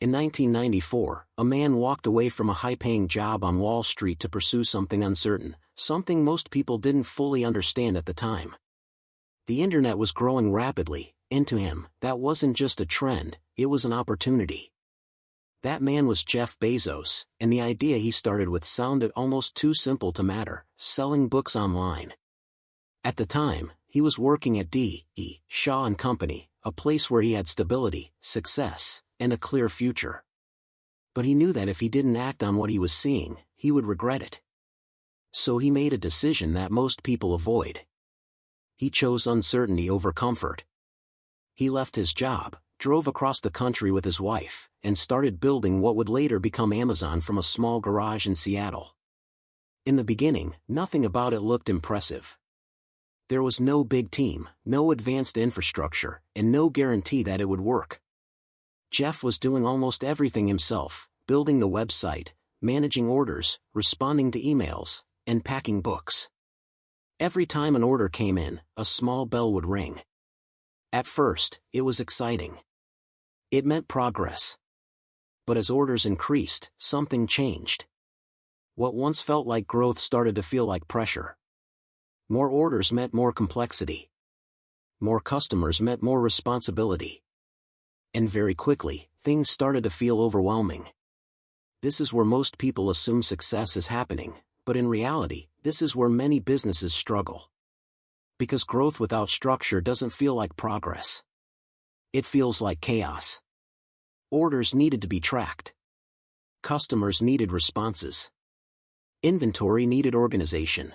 In 1994, a man walked away from a high-paying job on Wall Street to pursue something uncertain, something most people didn't fully understand at the time. The internet was growing rapidly, and to him, that wasn't just a trend, it was an opportunity. That man was Jeff Bezos, and the idea he started with sounded almost too simple to matter: selling books online. At the time, he was working at D.E. Shaw & Company, a place where he had stability, success, and a clear future. But he knew that if he didn't act on what he was seeing, he would regret it. So he made a decision that most people avoid. He chose uncertainty over comfort. He left his job, drove across the country with his wife, and started building what would later become Amazon from a small garage in Seattle. In the beginning, nothing about it looked impressive. There was no big team, no advanced infrastructure, and no guarantee that it would work. Jeff was doing almost everything himself: building the website, managing orders, responding to emails, and packing books. Every time an order came in, a small bell would ring. At first, it was exciting. It meant progress. But as orders increased, something changed. What once felt like growth started to feel like pressure. More orders meant more complexity. More customers meant more responsibility. And very quickly, things started to feel overwhelming. This is where most people assume success is happening, but in reality, this is where many businesses struggle. Because growth without structure doesn't feel like progress. It feels like chaos. Orders needed to be tracked. Customers needed responses. Inventory needed organization.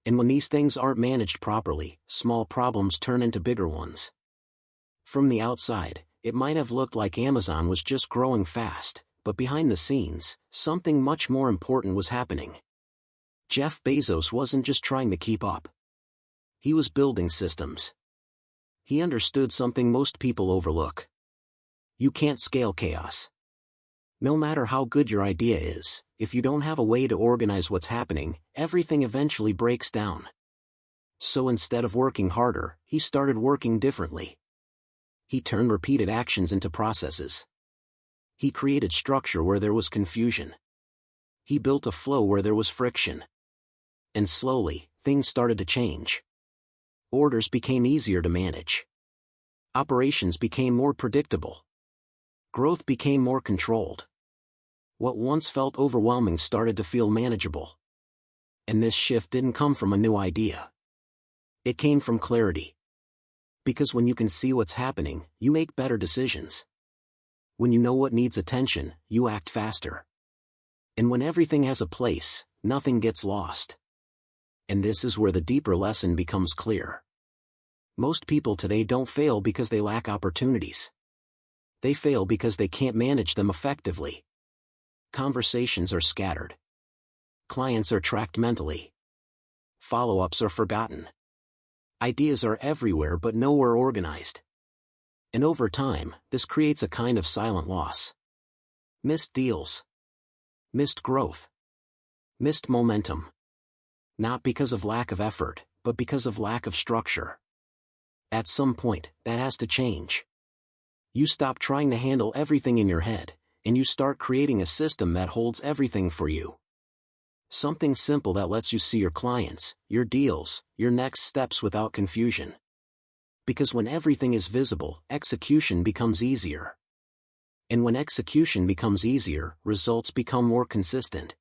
And when these things aren't managed properly, small problems turn into bigger ones. From the outside, it might have looked like Amazon was just growing fast, but behind the scenes, something much more important was happening. Jeff Bezos wasn't just trying to keep up. He was building systems. He understood something most people overlook. You can't scale chaos. No matter how good your idea is, if you don't have a way to organize what's happening, everything eventually breaks down. So instead of working harder, he started working differently. He turned repeated actions into processes. He created structure where there was confusion. He built a flow where there was friction. And slowly, things started to change. Orders became easier to manage. Operations became more predictable. Growth became more controlled. What once felt overwhelming started to feel manageable. And this shift didn't come from a new idea. It came from clarity. Because when you can see what's happening, you make better decisions. When you know what needs attention, you act faster. And when everything has a place, nothing gets lost. And this is where the deeper lesson becomes clear. Most people today don't fail because they lack opportunities. They fail because they can't manage them effectively. Conversations are scattered. Clients are tracked mentally. Follow-ups are forgotten. Ideas are everywhere but nowhere organized. And over time, this creates a kind of silent loss. Missed deals. Missed growth. Missed momentum. Not because of lack of effort, but because of lack of structure. At some point, that has to change. You stop trying to handle everything in your head, and you start creating a system that holds everything for you. Something simple that lets you see your clients, your deals, your next steps without confusion. Because when everything is visible, execution becomes easier. And when execution becomes easier, results become more consistent.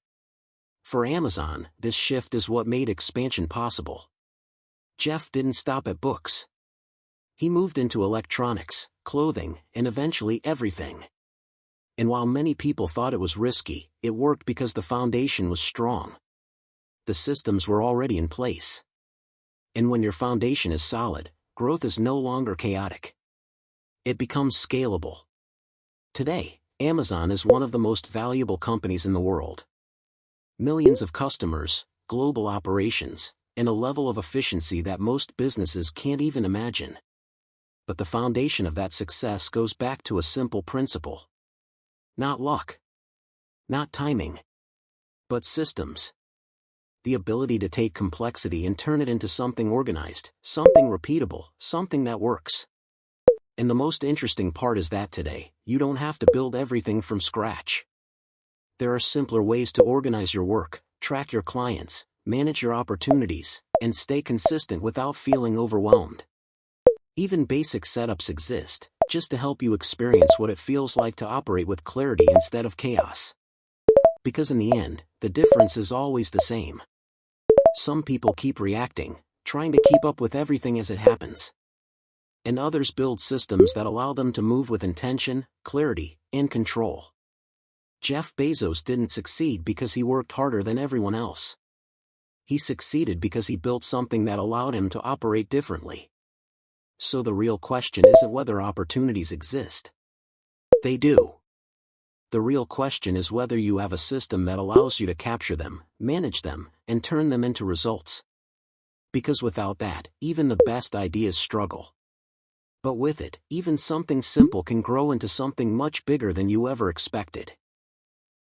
For Amazon, this shift is what made expansion possible. Jeff didn't stop at books. He moved into electronics, clothing, and eventually everything. And while many people thought it was risky, it worked because the foundation was strong. The systems were already in place. And when your foundation is solid, growth is no longer chaotic. It becomes scalable. Today, Amazon is one of the most valuable companies in the world. Millions of customers, global operations, and a level of efficiency that most businesses can't even imagine. But the foundation of that success goes back to a simple principle. Not luck. Not timing. But systems. The ability to take complexity and turn it into something organized, something repeatable, something that works. And the most interesting part is that today, you don't have to build everything from scratch. There are simpler ways to organize your work, track your clients, manage your opportunities, and stay consistent without feeling overwhelmed. Even basic setups exist, just to help you experience what it feels like to operate with clarity instead of chaos. Because in the end, the difference is always the same. Some people keep reacting, trying to keep up with everything as it happens. And others build systems that allow them to move with intention, clarity, and control. Jeff Bezos didn't succeed because he worked harder than everyone else. He succeeded because he built something that allowed him to operate differently. So the real question isn't whether opportunities exist. They do. The real question is whether you have a system that allows you to capture them, manage them, and turn them into results. Because without that, even the best ideas struggle. But with it, even something simple can grow into something much bigger than you ever expected.